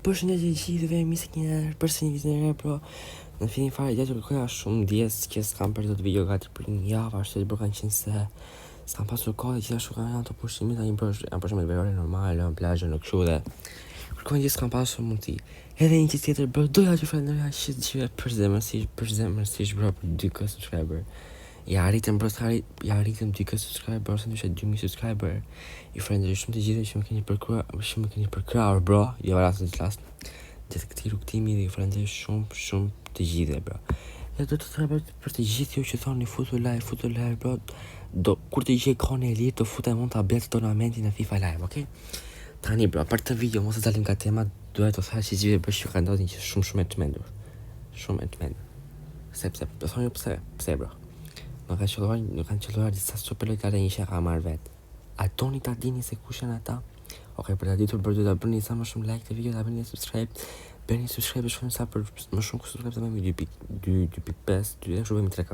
Përshëndetje gjithëve, mirë se keni ardhur përsëri në vizionin e pro. Në fillim fare gjatë kërkoja shumë dies që s'kam për këtë video gati për një javë, arsye që kanë qenë se s'kam pasur kohë dhe gjithashtu kanë janë të pushimit, tani janë pushime verore normale, në plazhe, në kështu dhe kërkojnë që s'kam pasur mundësi. Edhe një tjetër bro, doja të falenderoj që përzemërsisht bro për 2k subscriber. Ja arritëm 2k subscriber, ose ndyshe 2000 subscriber. I falenderoj shumë të gjithëve që më keni përkrahur bro, jo rasti të last. Gjithë këtij rrugtimi dhe ju falenderoj shumë të gjithëve bro. Edhe do të them për të gjithë ju që thoni futu live bro, kur të gjej kohën e lirë të futem mund ta bëj tonamentin në FIFA Live, okay? Tani bro, për të video mos e dalim nga tema, duhet të thash që gjithë bërë që ka ndodhin që shumë e të mendur. Shumë e të mendur. Sepse, do thoni ju pse bro. Nuk kanë qëlluar disa super lojtare një që ka marrë vetë. A doni ta dini se kush janë ata? Okej, për ta ditur bërë, ta bëni sa më shumë like të video, ta bëni subscribe. Bëni subscribe shumë sa për më shumë subscribe të bëjmë 2.5, dhe shumë bëjmë 3k.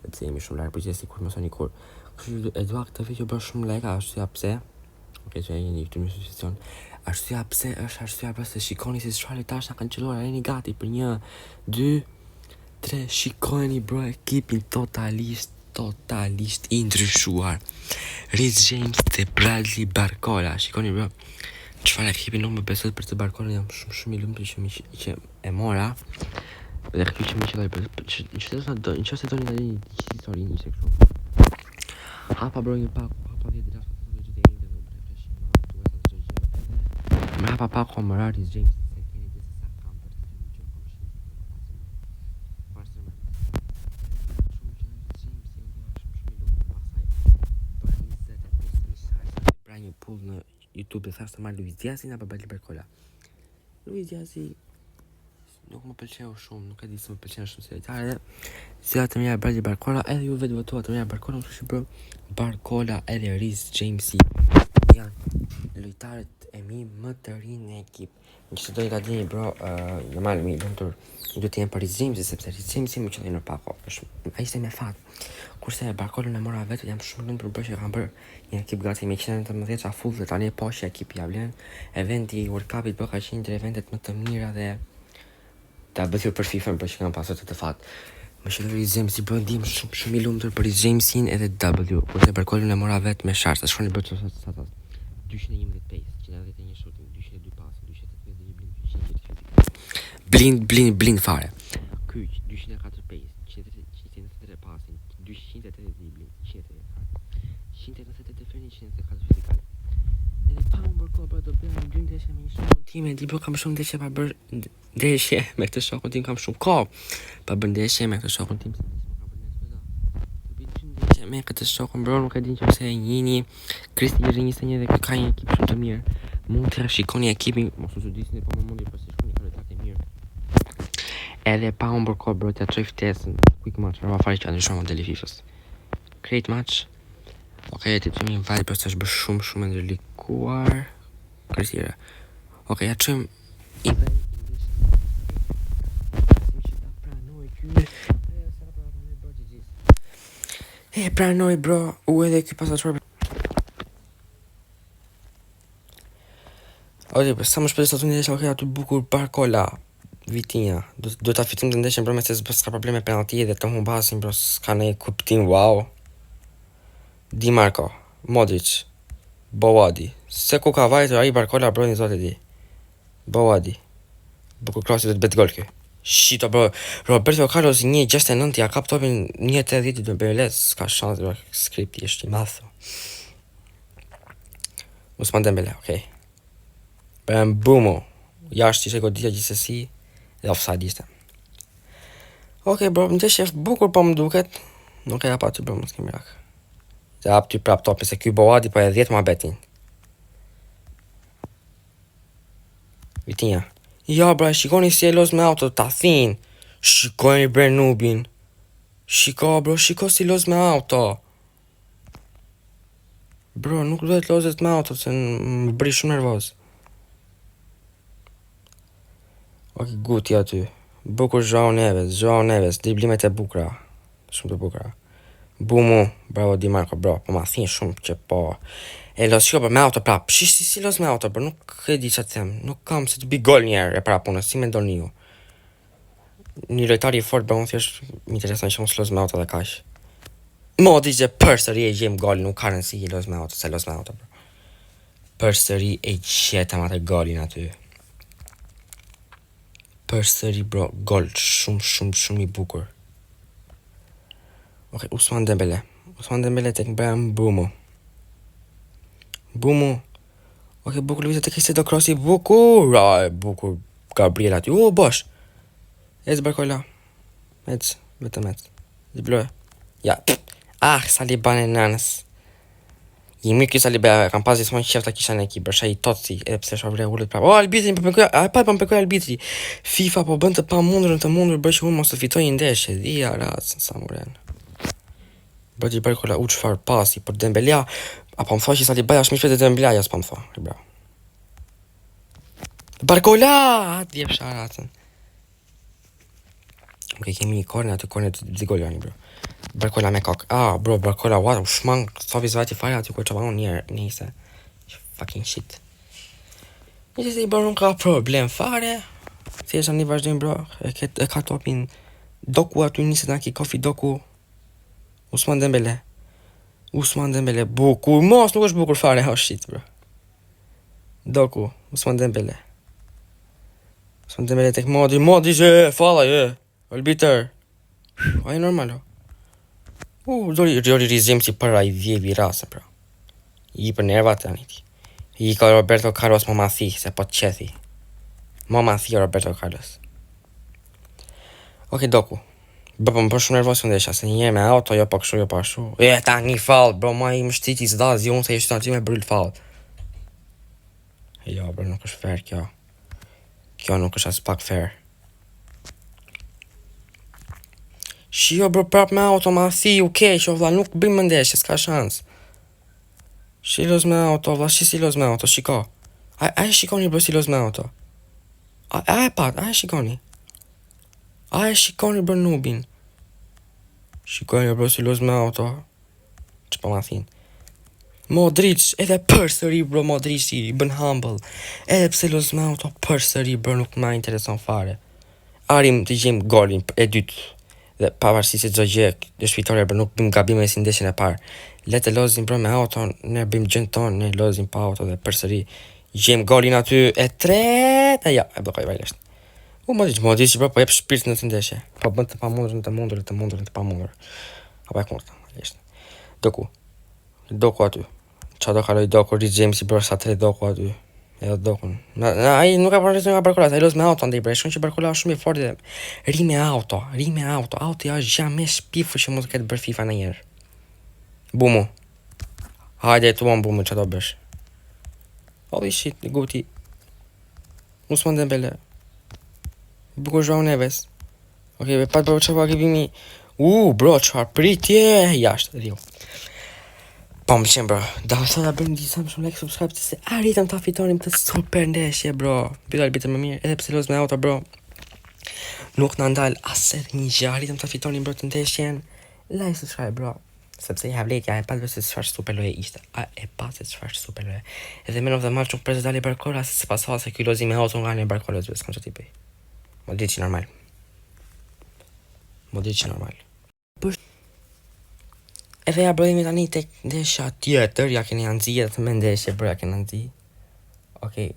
Sepse jemi shumë larg, përgjithësi kur mos ani kur. Kështu e dua këtë video bërë shumë like, arsyeja pse. Okej, që jeni këtu në situacion. Arsyeja pse është arsyeja pse shikoni se çfarë tash na kanë qelluar, jeni gati për 1, 2, 3, shikojeni bro ekipin totalisht i ndryshuar. Reece James dhe Bradley Barcola. Shikoni bro, çfarë ekipi nuk më besohet për të Barcola, jam shumë i lumtur që e mora. Dhe këtu që më qelloj në çështë doni tani një histori ishte kështu. Hapa bro një pak, hapa 10 ditë aftë të gjithë dhe më hapa pak komara Reece James. Një pull në YouTube dhe thashtë të marrë Luis Diazin apo Bradley Barcola. Luis Diazi nuk më pëlqeu shumë, nuk e di se më pëlqen shumë si lojtar, si të mira Bradley Barcola, edhe ju vetë votuat të mira Barcola, më shumë bro, Barcola edhe Reece James janë lojtarët e mi më të rinë në ekip. Nëse do ta dini bro, normal mi lumtur do të jem për Reece James, sepse Reece James më qelloi në pako. Ai ishte me fat. Kurse Barcola në mora vetë, jam shumë lumtur për që kanë bërë një ekip gati me 119 qa full dhe tani e po që ekipi ja vlen. Eventi World Cupit bë ka qenë ndër eventet më të mira dhe ta bëthur për FIFA për që kanë pasur të fat. Më shëllë Reece James i bërë ndim shumë i lumtur për Reece Jamesin edhe W. Kurse Barcola në mora vetë me shartë, shkoni bërë të satat. 211 pace, 191 shooting, 202 passing, 280 blind fare. Kyç, 204 pace, 183 passing, 280 dribbling, 180 defending, 104 fizikal. Edhe pa më bërë kohë do bëjmë dy ndeshje me një shokun tim, di bro kam shumë ndeshje pa bërë ndeshje me këtë shokun tim, kam shumë kohë pa bërë ndeshje me këtë shokun tim. Me këtë shokun bro, nuk e din që pse e njihni. Kristi i rinjë se një dhe ka një ekip shumë të mirë. Mund të shikoni ekipin, mos u çuditni, po më mundi pas të shkoni kanë të mirë. Edhe pa unë bërë kohë bro, t'ja çoj ftesën. Quick match, rrova fare që ndryshon modeli FIFA-s. Create match. Okej, ti më vajt për të bërë shumë ndërlikuar. Kërcira. Okej, ja çojmë i pranoj bro, u edhe ky pasaçor. Ose për sa më shpejt sa të ndeshja, okej, aty bukur Barcola, Vitinha. Do ta fitojmë të ndeshjen bro, me se s'ka probleme penalti dhe të humbasim bro, s'ka ne kuptim, wow. Di Marco, Modric, Bowadi. Se ku ka vajtur ai Barcola bro, një zotë di. Bowadi. Bukur krosi do të bëj gol kë. Shito bro, Roberto Carlos 1.69 ja kap topin 1.80 do bëj les, s'ka shans bro, skripti është i madh. Ousmane Dembele, okay. Mbumo, jashtë ishte goditja gjithsesi dhe offside ishte. Okej bro, ndeshje bukur po më duket. Nuk e hapa aty bro, mos kemi rak. Dhe hap ty prap topin se ky Bowadi po e 10 muhabetin. Vitinha. Ja bra, shikoni si e los me auto, ta thin. Shikoni bre nubin. Shiko si los me auto. Bro, nuk duhet lozet me auto, se më bëri shumë nervoz. Ok, guti aty. Bukur Joao Neves, driblimet e bukra. Shumë të bukra. Bumu, bravo Di Marco, bro, po ma thin shumë që po. E los shiko për me auto prap, si los me auto, bro, nuk e di që të them, nuk kam se të bi gol njerë e prap punës, si me ndoni ju. Një lojtari i fort, bro, më thjesht, më intereson që mos los me auto dhe kash. Modi që përsëri e gjem gol, nuk ka rëndësi los me auto, se los me auto, bro. Përsëri e gjetëm atë golin aty. Përsëri, bro, gol shumë i bukur. Ok, Ousmane Dembele tek Bayern Bumu. Ok, bukur lëvizje tek Cristiano Crossi, bukur Gabriel aty. Bosh. Ez Barcola. Vetëm. Zbloje. Ja. Saliba në nanës. I mirë ky Saliba, kam pas gjithmonë qef ta kisha në ekip, bërë i totsi, edhe pse shovre ullet prapë. Arbitri më përkoj arbitri. FIFA po bën të pamundur bërë që unë mos të fitoj një ndeshje. Dhia racën sa muren. Bëti Barcola u çfarë pasi për Dembele. Apo më thua që Saliba është më shpejt e Dembele, s'po më thua, bra. Barcola, atë jep sharatën. Ok, kemi korner të golani, bro. Barcola me kok. Bro, Barcola, what? Shmang, sa vizvati fare aty kur çavan njerë, nise. Fucking shit. Nëse se i bërë nuk ka problem fare. Thjesht tani vazhdojmë, bro. E ka topin Doku aty nise na ki kofi Doku. Ousmane Dembele, bukur. Mos nuk është bukur fare, shit, bro. Doku, Ousmane Dembele tek Modri që falla, Arbiter. Ai normal, Dori rizim si para i vjevi rase, bro. I për nervat tani ti. I ka Roberto Carlos Momathi, se po të qethi. Momathi Roberto Carlos. Ok, Doku. Bë, më për shumë nervos në desha, se njerë me auto, jo pa kështu, jo pa shu. Ta një fall, bro, ma i më shtiti zdazi, unë se i shtë me bryll fall. Jo, bro, nuk është fair kjo. Kjo nuk është as pak fair. Shio, bro, prap me auto, ma thi, vla, nuk bëjmë më ndeshje, s'ka shans. Shilos me auto, vla, silos me auto, shiko. A e shikoni, bro, silos me auto. A e shikoni. A e shikoni, bro, nubin. Shikoni, bro, silos me auto. Që pa ma thin. Modric, edhe përsëri, bro, Modric i bën humble. Edhe pse los me auto përsëri, bro, nuk ma intereson fare. Arim të gjem golin e dytë. Dhe pavarësisht se çdo gjë është fitore, bro, nuk bëm gabime si ndeshjen e parë. Le të lozim, bro, me auto, ne bëjmë gjën tonë, ne lozim pa auto dhe përsëri gjem golin aty e tretë. Ja, e bllokoj vajlesht. Modric, bro, po jep shpirt në të ndeshje. Po bën të pamundur. Apo e kundërta, vajlesht. Doku aty. Qa do kaloj Doku, Rhys James i bërë sa 3 Doku aty. Edhe Dokun. Ai nuk ka përresin nga Barcola, ai los me auto ndaj, shkon që Barcola është shumë i fortë dhe ri me auto. Auto është gjë më shpifur që mund të ketë bërë FIFA ndonjëherë. Bumu. Hajde tu Bumu, çfarë do bësh? Holy shit, guti. Ousmane Dembele. Bukur João Neves. Okej, pa bërë çfarë kemi. Bro, çfarë pritje jashtë, Rio. Po më qenë, bro, da bëjmë disa më shumë like, subscribe, se arritëm ta fitonim të super ndeshje, bro. Pito arbitër më mirë, edhe pse los me auto, bro. Nuk në ndalë asë edhe një gjë, arritëm ta fitonim, bro, të ndeshjen. Like, subscribe, bro. Sepse i havlet, e pa të se çfarë super loje ishte. Edhe men of the match nuk prezë dali Barcola, se pas se ky lozi me auto nga në Barcola, s'kam që t'i bëj. Modric normal. Edhe ja brojemi tani tek ndeshja tjetër, ja keni anëzi edhe të me ndeshje, bro, ja keni anëzi. Okej.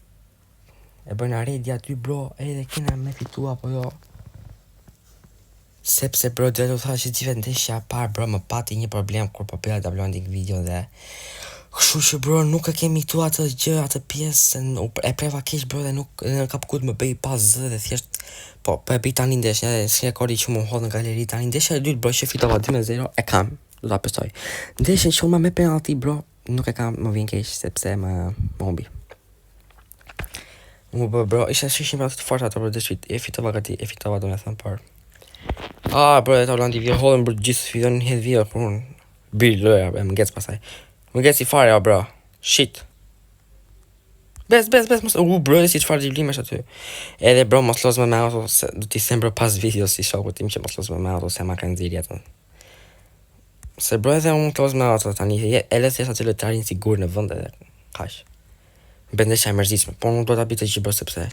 E bërna redi aty, bro, edhe kena me fitu apo jo. Sepse, bro, dhe të tha që gjithë ndeshja par, bro, më pati një problem kur po bëja downloading video dhe kështu që, bro, nuk e kemi tu atë gjë, atë pjesë, e preva keq, bro, dhe nuk ka përkut më bëj pas zë dhe thjesht po e bëj tani ndeshja, edhe si rekordi që më hodh në galeri tani ndeshja e dytë, bro, që fitova 2-0, e kam. Do ta pestoj. Ndeshjen që unë me penalti, bro, nuk e kam më vjen keq sepse më humbi. Bro, isha shishim pra të forta ato, bro, deshvit, e fitova do me thëmë, por. Bro, e ta Hollandi vje hodhen, bro, gjithë sfidon një hedh vje, por unë. Bil, loja, më ngec pasaj. Më ngec i fare, bro. Shit. Bes, mos. Bro, e si çfarë gjiblim është aty. Edhe, bro, mos los me auto, se do t'i them, bro, pas videos si shoku tim që mos los me auto, se ma ka nxirë jetën. Se bro edhe unë close me auto tani, edhe thjesht aty lojtarin sigur në vend edhe kaq. Bëndesha e mërzitshme, po nuk do ta bëj të gjithë bro sepse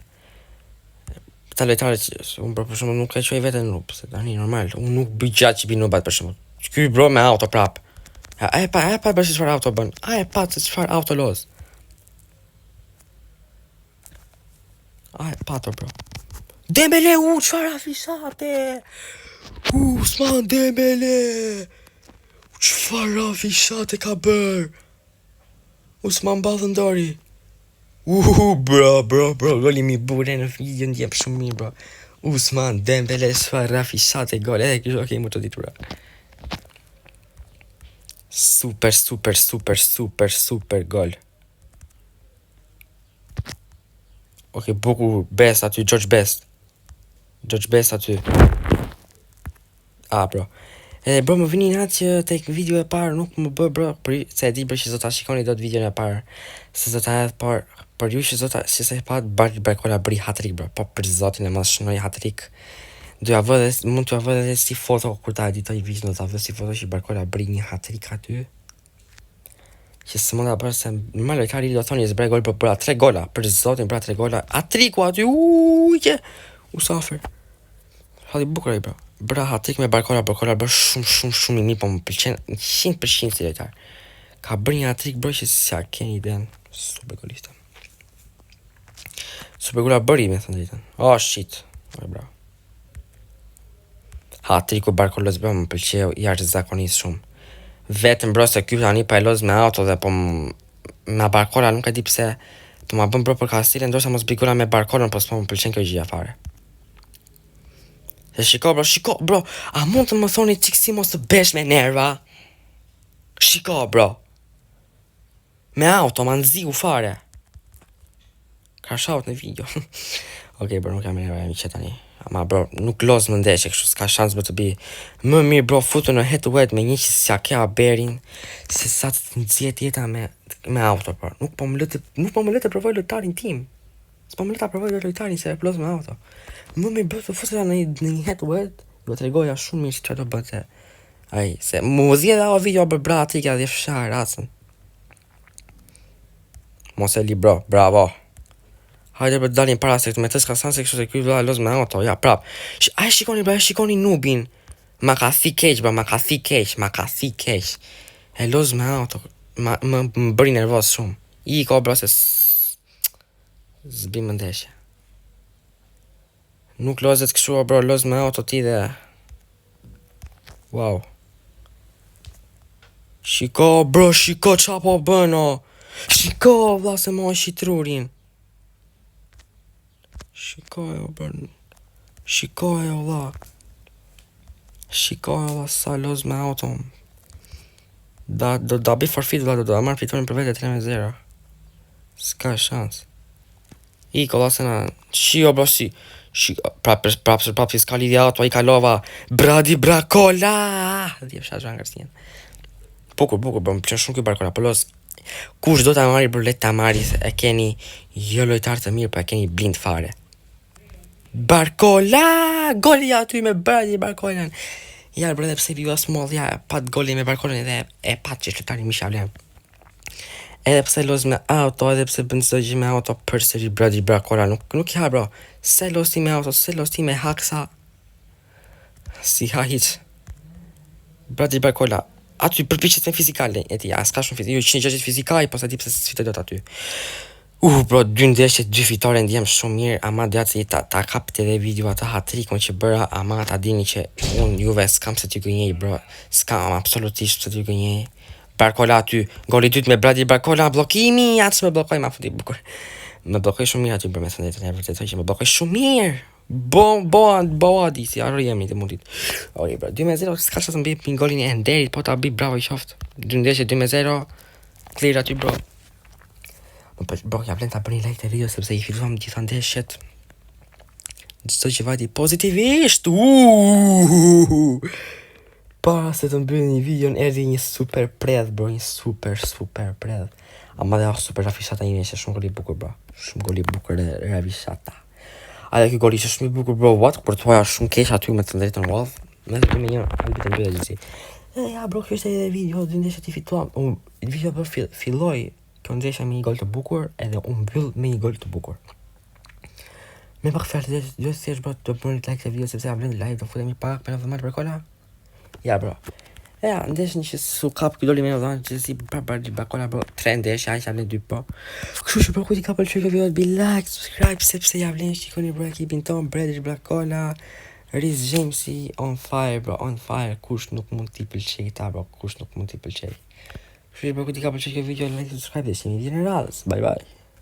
ta lojtarët unë për shembull nuk e çoj veten nuk, se tani normal, unë nuk bëj gjatë që bëj nubat për shembull. Ky bro me auto prap. A e pa bësh çfarë auto bën? A e pa se çfarë auto loz? A e pa to bro. Dembele çfarë afishate? Usman Dembele. Çfarë afishate ka bër? Usman Ballondori. Bro, goli mi bure në video ndjem shumë mirë, bro. Usman Dembele çfarë afishate gol, edhe kjo okay më të ditë, bro. Super gol. Okay, buku Best aty, George Best aty. Bro. Bro, më vini natë që tek video e parë nuk më bë, bro, se e di bro që zota shikoni do të videon e parë. Se zota edhe parë, për ju që zota, që se pa Barcola bëri hat-trick, bro, po për zotin e mos shënoj hat-trick. Mund t'ja vë edhe si foto kur ta editoj videon, do ta vë si foto që Barcola bëri një hat-trick aty. Që se mund ta bërë se normal lojtari do thoni se bëri gol, po bëra 3 gola, për zotin bëra 3 gola. Hat-tricku aty, usafer. Halli bukur ai, bro. Bra hat-trick me Barcola bërë shumë i mirë, po më pëlqen 100% si lojtar. Ka bërë një hat-trick bro që si a keni idenë. Super golista. Super gola bëri me thënë drejtën. Oh shit. Bra. Hat-tricku Barcola bro më pëlqeu jashtëzakonisht shumë. Vetëm bro se ky tani pa loz me auto dhe po me Barcola nuk e di pse po ma bën bro për Castile, ndoshta mos bëj gola me Barcola, po s'po më pëlqen kjo gjë fare. Se shiko bro, a mund të më thoni çik si mos të besh me nerva? Shiko bro. Me auto ma nxiu fare. Ka shout në video. Okay bro, nuk jam me nerva që tani. Ama bro, nuk loz më ndeshje kështu, s'ka shans më të bi. Më mirë bro, futu në head to head me një që s'ja kea berin, se sa të nxjet jeta me auto, bro. Nuk po më le të provoj lojtarin tim. S'po më le ta provoj lojtarin se e plos me auto. Më mirë bro, të futu në një head to head, do të tregoja shumë mirë çfarë do bëte. Ai, se mu zgjedh ajo video për bra aty ka dhe fshar racën. Mos e li bro, bravo. Hajde për dalin para se me të s'ka sanse kështu se ky vëlla loz me auto, ja prap. Ai shikoni nubin. Ma ka thi keq, bro, ma ka thi keq. E loz me auto, më bëri nervoz shumë. I ka bro se zbi më ndeshje. Nuk lozet kështu bro, loz me auto ti dhe. Wow. Shiko bro, qa po bën o. Shiko vëlla se mo shitrurin. Shikojo vëlla. Sa loz me auto. Da bi forfeit vëlla, do marr fitorin për vete 3-0. S'ka shans. Iko vëlla se na. Shio bro si. Prap fiskali di auto, i kalova. Bradi Barcola. Dhe fshat zhan Garcia. Bukur bro, më pëlqen shumë ky Barcola, po los. Kush do ta marri bro, le ta marri se e keni jo lojtar të mirë, po e keni blind fare. Barcola, goli aty me Bradi Barcola. Ja bro, edhe pse viva small, ja pat goli me Barcola edhe e pat që lojtari më shavlen. Edhe pse loz me auto, edhe pse bën çdo gjë me auto, përsëri Bradi Barcola nuk ja bro. Se loz ti me auto, se loz ti me haksa. Si ha hiç. Bradi Barcola aty përpiqet me fizikale, e ti, s'ka shumë fizikë, jo 160 fizikaj, po sa di pse sfitoj dot aty. Bro, 2 ndeshje, 2 fitore ndjem shumë mirë, ama djatë se ta kapit edhe video ata hat-trickun që bëra, ama ta dini që unë juve s'kam se t'ju gënjej, bro. S'kam absolutisht se t'ju gënjej. Barcola aty, goli dytë me Bradi Barcola, blokimi, atë më blokoj, ma futi bukur. Më blokoj shumë mirë aty, bro, me thënë drejtën, e vërtetoj që më blokoj shumë mirë. Bo adi, si arro jemi të mundit. Ori, bro, 2-0, s'ka që të mbi për golin e Enderit, po ta bi bravo i qoftë. 2 ndeshje, 2-0, clear aty, bro. Bro, ja vlen ta bëni like të video, sepse i filluam gjitha ndeshjet. Çdo që vajti pozitivisht. Para se të mbyllë një video, erdhi një super predh, bro, një super predh. Ama dhe super rafishata një që shumë goli bukur, bro. Shumë goli bukur dhe rafishata. A dhe kjo goli që shumë i bukur, bro, what? Kur të hoja shumë kesh aty me të ndrejtën wall. Me të 2-1, albit e mbyllë gjithi. Ja, bro, kjo ishte edhe video, dy ndeshje ti fituam. Video për filloi kjo ndeshja me një gol të bukur, edhe unë mbyll me një gol të bukur. Me pak fjalë, jo thjesht bro të bëni like të video sepse ja vlen like, do futemi pak me 90 mark për kola. Ja, bro. Ja, ndeshën që su kap ky doli me 90 që si për kola, bro. 3 ndeshja, aq ja vlen 2 po. Kështu që bro, kujt i ka pëlqyer kjo video, be like, subscribe sepse ja vlen shikoni bro ekipin ton, Bredish Blakola. Reece Jamesi on fire, bro, on fire. Kush nuk mund t'i pëlqej ta, bro, kush nuk mund t'i pëlqej. Kështu që bro, kujt i ka pëlqyer kjo video, like, subscribe dhe shihemi në radhës. Bye bye.